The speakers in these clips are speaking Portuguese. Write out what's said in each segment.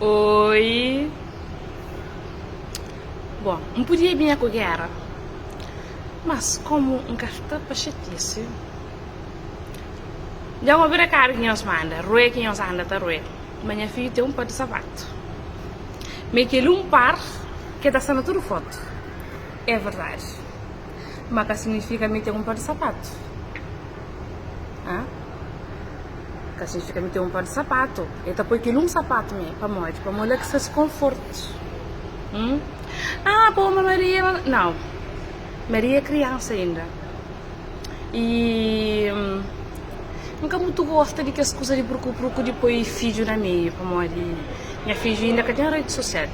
Oi. Bom, não podia vir com guerra, mas como um cartão para chatice, já uma vez cara que nós manda, roe que nós anda tá roe, mas minha filha tem par de sapato, me que um par que está sendo tudo foto, é verdade, mas que significa me ter par de sapato, que significa me ter par de sapato, e tá porque sapato mesmo, para mulher que se conforto. Pô, mas Maria... Não. Maria é criança ainda. E... nunca muito gosta de que as coisas de procuro depois filho na meio, como minha filha ainda que tem rede social.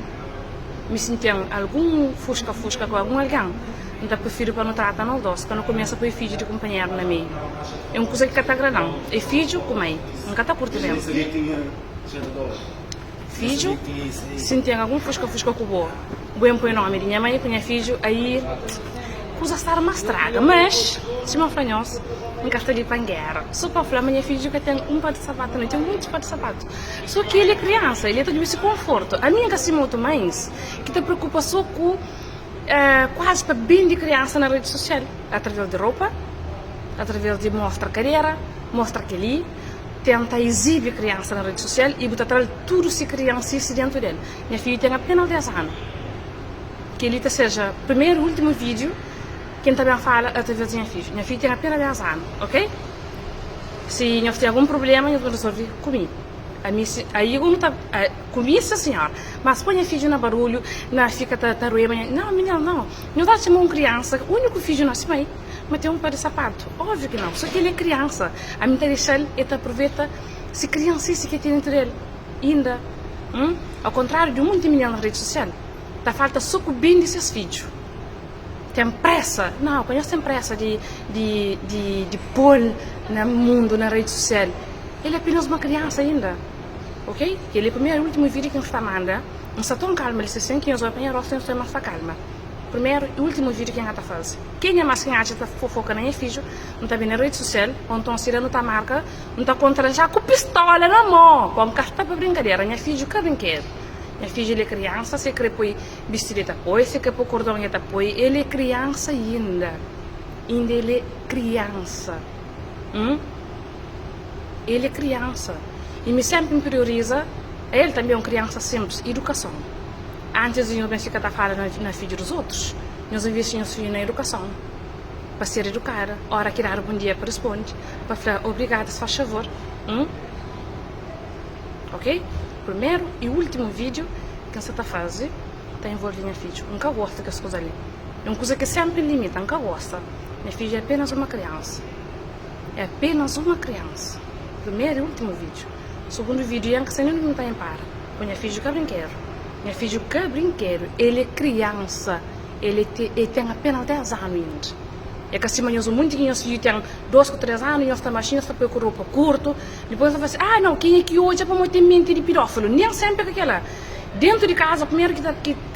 Me senti algum fusca com algum alguém. Então prefiro para não tratar no doce, quando começa a pôr filho de companheiro na meio. É uma coisa que está agradando. É filho com mãe. Nunca está por dentro. Filho, se tem algum fusca com o bo, bem põe o nome de minha mãe com minha filho, aí coisa estar mais traga, mas se me franhos, não gasta de pangueira. Só para falar, minha filha que tem par de sapato, não tem muitos par de sapato. Só que ele é criança, ele tem esse conforto. A minha que se muito mais, que te preocupa só com quase para bem de criança na rede social, através de roupa, através de mostra carreira, mostra que ali tenta exibir criança na rede social e botar tudo se criança dentro dele. Minha filha tem apenas 10 anos. Que ele seja o primeiro e último vídeo quem também fala através da minha filha. Minha filha tem apenas 10 anos, ok? Se nós temos algum problema, nós vamos resolver comigo. Aí eu não está comigo, senhora, mas põe a filha no barulho, na fica taruema. Não, menina, não. Não dá de chamar uma criança, o único filho nasce mãe. Mas tem par de sapato, óbvio que não, só que ele é criança. A minha deixa ele aproveita se criancice que tem dentro dele, ainda. Ao contrário de muitos milhões na rede social, tá falta só com bem desses filhos. Tem pressa, não, conhece tem pressa de pôr no mundo, na rede social. Ele é apenas uma criança ainda, ok? Ele é o primeiro e último vídeo que está mandando, não está tão calmo, ele se sente que nós vamos apanhar, nós temos que estar mais calma. Primeiro e último vídeo que a gente faz. Quem é mais que a gente fofoca na minha filho, não está bem na rede social, ou então se não está marca, não está contra já com pistola na mão, como carta para brincadeira. Minha filha, que brinquedo. Minha filha, ele é criança, se quer pôr vestido apoio, se quer pôr cordão apoio, ele é criança ainda. Ainda ele é criança. Ele é criança. E me sempre prioriza, ele também é uma criança simples, educação. Antes de nós ficar falando na filha dos outros, nós investimos na educação, para ser educada. Hora que dar um bom dia para responde, para falar obrigada, se faz favor. Ok? Primeiro e último vídeo que você está fazendo, está envolvendo minha filha. Nunca gosta dessas coisas ali. É uma coisa que sempre limita, nunca gosta. Minha filha é apenas uma criança. É apenas uma criança. Primeiro e último vídeo. Segundo vídeo, é que você não está em par. Com minha filha que brinquedo. Minha filha, que brinquedo, ele é criança, ele tem apenas 10 anos ainda. É que assim, mas muito que meus filhos têm 2 ou 3 anos, e nós estamos está com roupa curta, depois você fala assim, não, quem é que hoje é para meter mente de pedófilo? Nem sempre é aquela. Dentro de casa, primeiro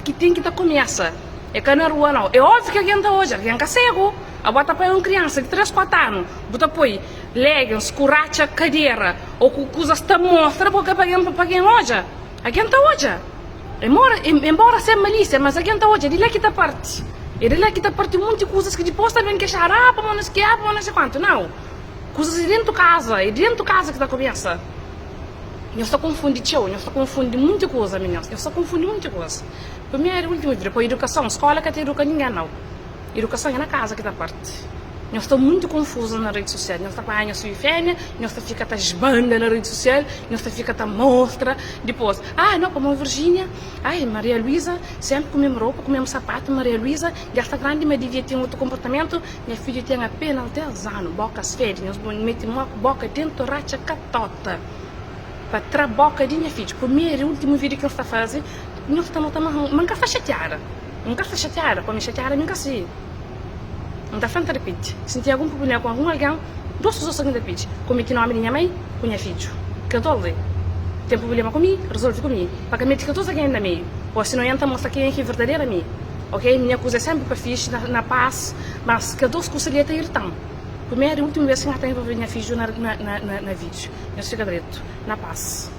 que tem que começa, é que na rua não. É óbvio que alguém está hoje, alguém está cego. A bota para uma criança de 3, 4 anos, bota põe leggings, curacha, cadeira, ou com coisas que mostra para alguém hoje. Alguém está hoje. Embora seja malícia, mas aqui está hoje, ele é que está parte. Ele é que está parte de muitas coisas que depois também queixar, para não sei quanto, não. Coisas de dentro de casa, é dentro de casa que está começa. Eu estou confundindo, eu estou confundindo muita coisa, meninas. Eu estou confundindo muita coisa. Primeiro e último, depois educação, escola que te educa ninguém, não. Educação é na casa que está parte. Eu estou muito confusa na rede social. Eu estou com a sua fêmea, eu estou fica esbanda na rede social, eu estou fica mostra. Depois, não, como a Virgínia, Maria Luísa, sempre comemos roupa, comemos sapato, Maria Luísa, já está grande, mas devia ter outro comportamento. Minha filha tem apenas 10 anos, bocas feias, nós metemos uma boca dentro da racha catota. Para tra boca de minha filha. Primeiro e último vídeo que eu estou fazendo, nós estamos nunca está chateada. Nunca está chateada, como chateada, nunca se. Não está frente a repetir. Se tem algum problema com algum alguém, 2 pessoas que repetem. Cometi nome de minha mãe, com minha filha. Que eu dou. Tem problema comigo, resolve comigo. Para que mete que todos alguém na meio. Ou se não entra, mostra quem é que é verdadeira a mim. Ok? Minha coisa é sempre para fixe, na paz, mas que 2 coisas ali até irritam. Primeira e última vez que eu tenho envolvido minha filha na vídeo. Eu fico direito, na paz.